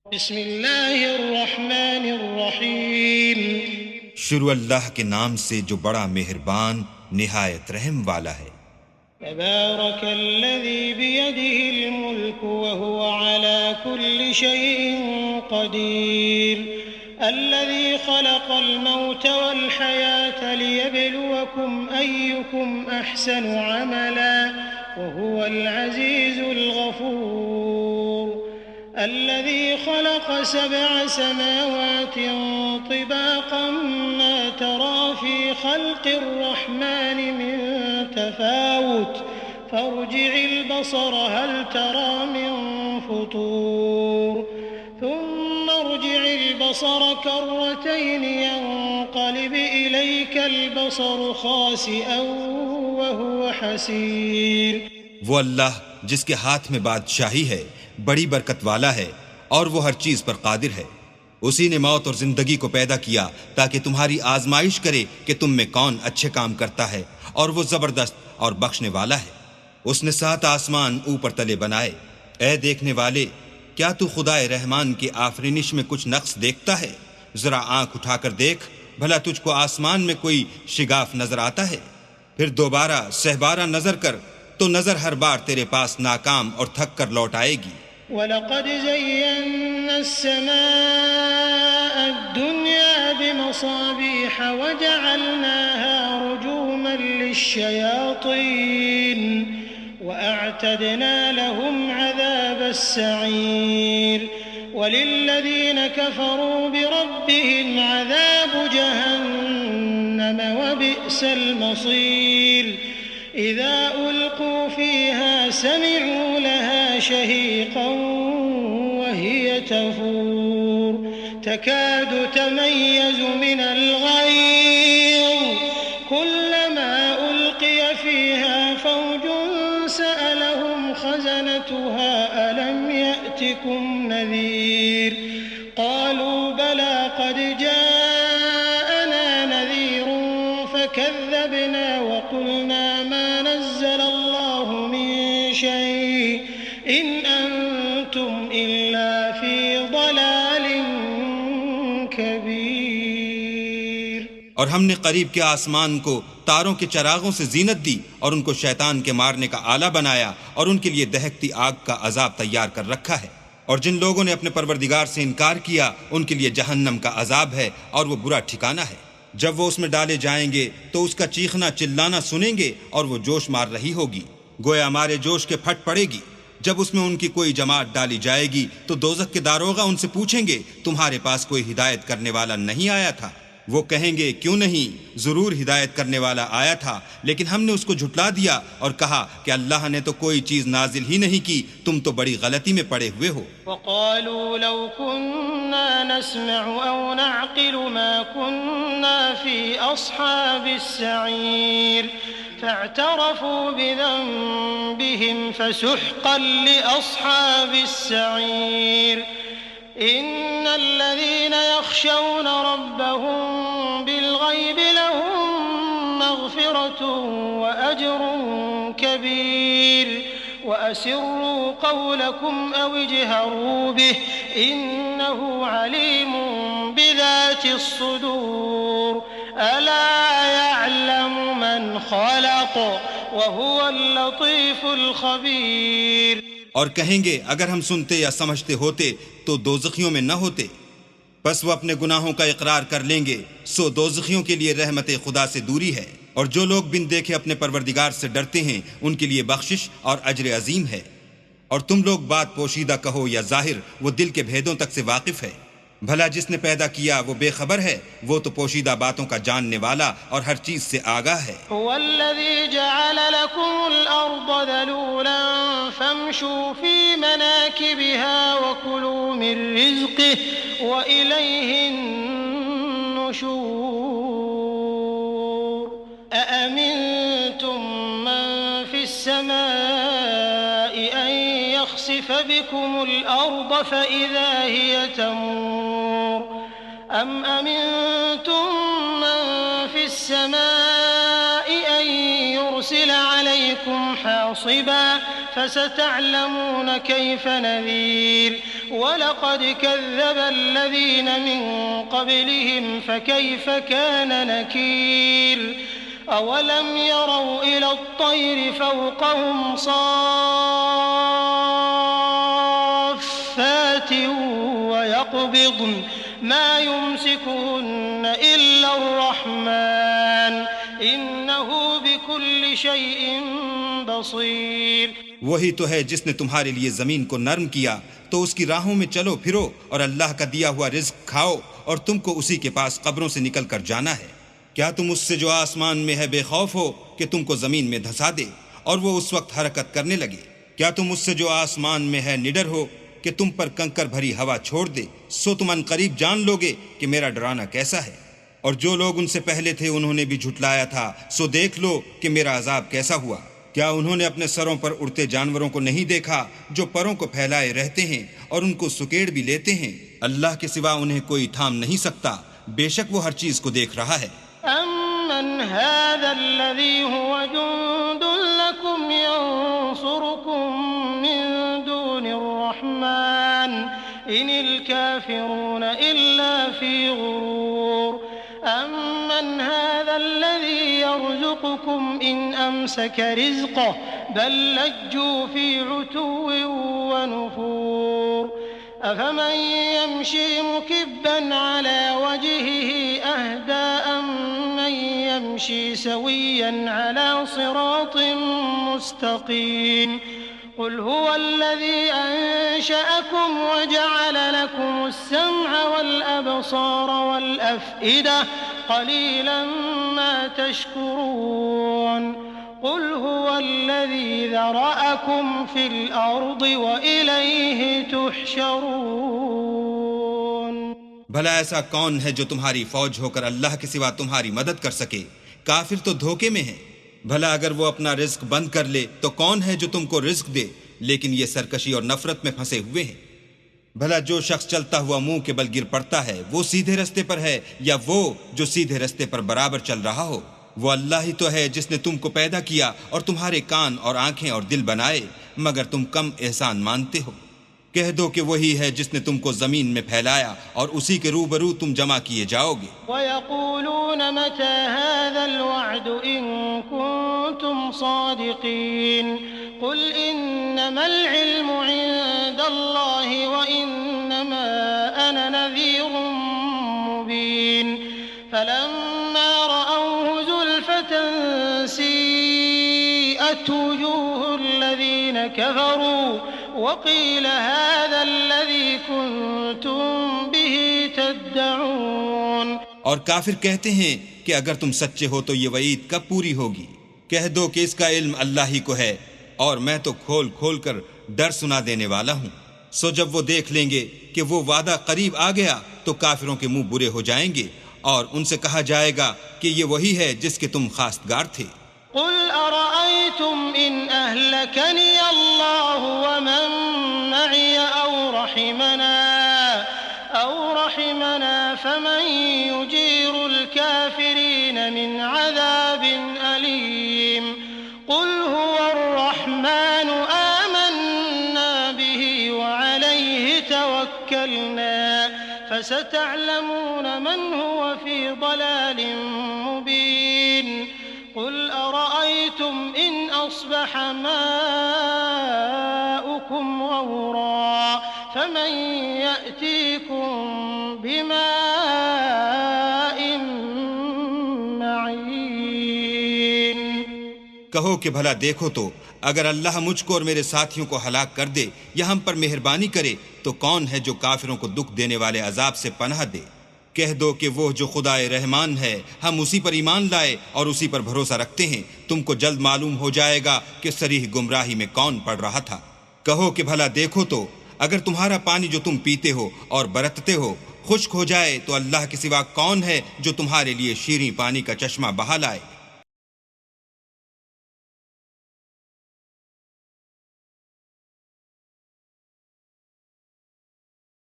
बिस्मिल्लाहिर्रहमानिर्रहीम। शुरू अल्लाह के नाम से जो बड़ा मेहरबान निहायत रहम वाला है। तबारकल्लज़ी बियदिहिल मुल्कु व हुवा अला कुल्लि शैइन क़दीर। अल्लज़ी खलक़ल मौत वल हयात लियब्लुवकुम अय्युकुम अहसनु अमला व हुवल अज़ीज़ुल गफ़ूर। अल्लज़ी खलक़ सबअ समावातिन तिबाक़न मा तरा फ़ी ख़ल्क़िर रहमानि मिन तफ़ावुत फर्जि'िल बसर हल तरा मिन फ़ुतूर थुम्मा अर्जि'िल बसर कर्रतैन यंक़लिब इलैकल बसर ख़ासिअन व हुवा हसीर। वो अल्लाह जिसके हाथ में बादशाही है, बड़ी बरकत वाला है और वो हर चीज पर कादिर है। उसी ने मौत और जिंदगी को पैदा किया ताकि तुम्हारी आजमाइश करे कि तुम में कौन अच्छे काम करता है, और वो जबरदस्त और बख्शने वाला है। उसने 7 आसमान ऊपर तले बनाए। ए देखने वाले, क्या तू खुदाए रहमान की आफरीनिश में कुछ नक्स देखता है? जरा आंख उठाकर देख, भला तुझको आसमान में कोई शिगाफ नजर आता है? फिर दोबारा सहबारा नजर कर तो नजर हर बार तेरे पास नाकाम और थक कर लौट आएगी। वलक़द ज़य्यन्ना अस्समाअ दुनिया बिमसाबीह वजअलनाहा रुजूमन लिश्शयातीन वअअतदना लहुम अज़ाबस्सईर वलिल्लज़ीन कफ़रू बिरब्बिहिम अज़ाबु जहन्नम वबिअसल मसीर। इज़ा उल्क़ू फ़ीहा समिअू लहा शहीक़न वहिय तफ़ूर तकादु तमय्यज़ु मिनल ग़यज़ कुल्लमा उल्क़िय फ़ीहा फ़ौजुन सअलहुम ख़ज़नतुहा अलम यअतिकुम नज़ीर क़ालू बला क़द जाअना नज़ीरुन फ़कज़्ज़बना वक़ुलना मा नज़्ज़ल अल्लाहु मिन शैइन इन अंतुम इल्ला फ़ी ज़लालिन कबीर। और हमने करीब के आसमान को तारों के चरागों से जीनत दी और उनको शैतान के मारने का आला बनाया और उनके लिए दहकती आग का अजाब तैयार कर रखा है। और जिन लोगों ने अपने परवरदिगार से इनकार किया उनके लिए जहन्नम का अजाब है और वो बुरा ठिकाना है। जब वो उसमें डाले जाएंगे तो उसका चीखना चिल्लाना सुनेंगे और वो जोश मार रही होगी, गोया हमारे जोश के फट पड़ेगी। जब उसमें उनकी कोई जमात डाली जाएगी तो दोज़ख के दारोगा उनसे पूछेंगे, तुम्हारे पास कोई हिदायत करने वाला नहीं आया था? वो कहेंगे, क्यों नहीं, जरूर हिदायत करने वाला आया था, लेकिन हमने उसको झुटला दिया और कहा कि अल्लाह ने तो कोई चीज नाजिल ही नहीं की, तुम तो बड़ी गलती में पड़े हुए हो। वक़ालू लौ कुन्ना नस्मअु औ नअक़िलु मा कुन्ना फ़ी अस्हाबिस्सईर फ़अतरफ़ू बिज़ंबिहिम फ़सुहक़न लिअस्हाबिस्सईर। इन्नल्लज़ीन यख़शौन रब्बहुम बिलग़ैबि लहुम मग़फ़िरतुन व अज्रुन कबीर। वअसिर्रू क़ौलकुम औ इजहरू बिहि इन्नहु अलीमुन बिज़ातिस्सुदूर। अला यअलमु मन ख़लक़ व हुवल लतीफ़ुल ख़बीर। और कहेंगे, अगर हम सुनते या समझते होते तो दोज़खियों में न होते। बस वो अपने गुनाहों का इकरार कर लेंगे, सो दोज़खियों के लिए रहमत खुदा से दूरी है। और जो लोग बिन देखे अपने परवरदिगार से डरते हैं उनके लिए बख्शिश और अज्र अजीम है। और तुम लोग बात पोशीदा कहो या जाहिर, वो दिल के भेदों तक से वाकिफ है। भला जिसने पैदा किया वो बेखबर है? वो तो पोशीदा बातों का जानने वाला और हर चीज से आगाह है। हुवल्लज़ी जअल लकुमुल अर्द ज़लूलन फम्शू फी मनाकिबिहा व कुलू मिन रिज़्क़िही व इलैहिन नुशूर। अअमिनतुम मन फ़िस समाइ अन यख़सिफ़ बिकुमुल अर्द फ़इज़ा हिय तमूर। अम अमिनतुम मन फ़िस समाइ अन युरसिल अलैकुम نَاصِبًا فَسَتَعْلَمُونَ كَيْفَ نَذِيرِ وَلَقَدْ كَذَّبَ الَّذِينَ مِن قَبْلِهِمْ فَكَيْفَ كَانَ نَكِيرِ أَوَلَمْ يَرَوْا إِلَى الطَّيْرِ فَوْقَهُمْ صَافَّاتٍ وَيَقْبِضْنَ مَا يُمْسِكُهُنَّ إِلَّا الرَّحْمَنُ إِنَّهُ بِكُلِّ شَيْءٍ بَصِيرٌ। वही तो है जिसने तुम्हारे लिए जमीन को नर्म किया तो उसकी राहों में चलो फिरो और अल्लाह का दिया हुआ रिज्क खाओ और तुमको उसी के पास कब्रों से निकल कर जाना है। क्या तुम उससे जो आसमान में है बेखौफ हो कि तुमको जमीन में धंसा दे और वो उस वक्त हरकत करने लगे? क्या तुम उससे जो आसमान में है निडर हो कि तुम पर कंकर भरी हवा छोड़ दे? सो तुम अनकरीब जान लोगे कि मेरा डराना कैसा है। और जो लोग उनसे पहले थे उन्होंने भी झुटलाया था, सो देख लो कि मेरा अजाब कैसा हुआ। क्या उन्होंने अपने सरों पर उड़ते जानवरों को नहीं देखा जो परों को फैलाए रहते हैं और उनको सुकेड़ भी लेते हैं? अल्लाह के सिवा उन्हें कोई थाम नहीं सकता, बेशक वो हर चीज को देख रहा है। أَمَّنْ هَذَا الَّذِي هُوَ جُندٌ لَّكُمْ يَنصُرُكُم مِّن دُونِ الرَّحْمَٰنِ إِنِ الْكَافِرُونَ إِلَّا فِي غُرُورٍ أَمَّنْ هَذَا الَّذِي يَرْزُقُكُمْ إِنْ أَمْسَكَ رِزْقَهُ بَل لَّجُّوا فِي عُتُوٍّ وَنُفُورٍ أَفَمَن يَمْشِي مُكِبًّا عَلَىٰ وَجْهِهِ أَهْدَىٰ أَمَّن يَمْشِي سَوِيًّا عَلَىٰ صِرَاطٍ مُّسْتَقِيمٍ قُلْ هُوَ الَّذِي أَنشَأَكُمْ وَجَعَلَ لَكُمُ السَّمْعَ وَالْأَبْصَارَ وَالْأَفْئِدَةَ قَلِيلًا مَّا تَشْكُرُونَ قُلْ هُوَ الَّذِي ذَرَأَكُمْ فِي الْأَرْضِ وَإِلَيْهِ تُحْشَرُونَ। भला ऐसा कौन है जो तुम्हारी फौज होकर अल्लाह के सिवा तुम्हारी मदद कर सके? काफिर तो धोखे में है। भला अगर वो अपना रिज्क बंद कर ले तो कौन है जो तुमको रिज्क दे? लेकिन ये सरकशी और नफरत में फंसे हुए हैं। भला जो शख्स चलता हुआ मुंह के बल गिर पड़ता है वो सीधे रास्ते पर है या वो जो सीधे रास्ते पर बराबर चल रहा हो? वो अल्लाह ही तो है जिसने तुमको पैदा किया और तुम्हारे कान और आंखें और दिल बनाए, मगर तुम कम एहसान मानते हो। कह दो कि वही है जिसने तुमको जमीन में फैलाया और उसी के रूबरू तुम जमा किए जाओगे। वयक़ूलून मता हाज़ल वअद इन कुंतुम सादिक़ीन क़ुल इन्नमल इल्मु इंदल्लाहि व इन्नमा अना नज़ीरुम मुबीन फलम्मा रअवहु ज़ुल्फ़तन सीअत वुजूहुल लज़ीन कफ़रू वक़ील हाज़ा अल्लज़ी कुंतुम बिही तद्दऊन। और काफिर कहते हैं कि अगर तुम सच्चे हो तो ये वईद कब पूरी होगी? कह दो कि इसका इल्म अल्लाह ही को है और मैं तो खोल खोल कर डर सुना देने वाला हूँ। सो जब वो देख लेंगे कि वो वादा करीब आ गया तो काफिरों के मुंह बुरे हो जाएंगे और उनसे कहा जाएगा कि ये वही है जिसके तुम खास्तगार थे। क़ुल अरअयतुम इन अहलकनी अल्लाहु व मन मअय औ रहिमना फमन युजीरुल काफिरीन मिन अज़ाबिन अलीम। क़ुल हुवर रहमानु आमन्ना बिही व अलैहि तवक्कलना फसतअलमून मन हुव फी ضलालिन मुबीन। क़ुल अरअयतुम इन अस्बह माउकुम गौरा फमन यअतीकुम बिमाइन मईन। कहो कि भला देखो तो अगर अल्लाह मुझको और मेरे साथियों को हलाक कर दे या हम पर मेहरबानी करे तो कौन है जो काफिरों को दुख देने वाले अजाब से पनाह दे? कह दो कि वो जो खुदाए रहमान है हम उसी पर ईमान लाए और उसी पर भरोसा रखते हैं। तुमको जल्द मालूम हो जाएगा कि सरीह गुमराही में कौन पड़ रहा था। कहो कि भला देखो तो अगर तुम्हारा पानी जो तुम पीते हो और बरतते हो खुश्क हो जाए तो अल्लाह के सिवा कौन है जो तुम्हारे लिए शीरीं पानी का चश्मा बहा लाए?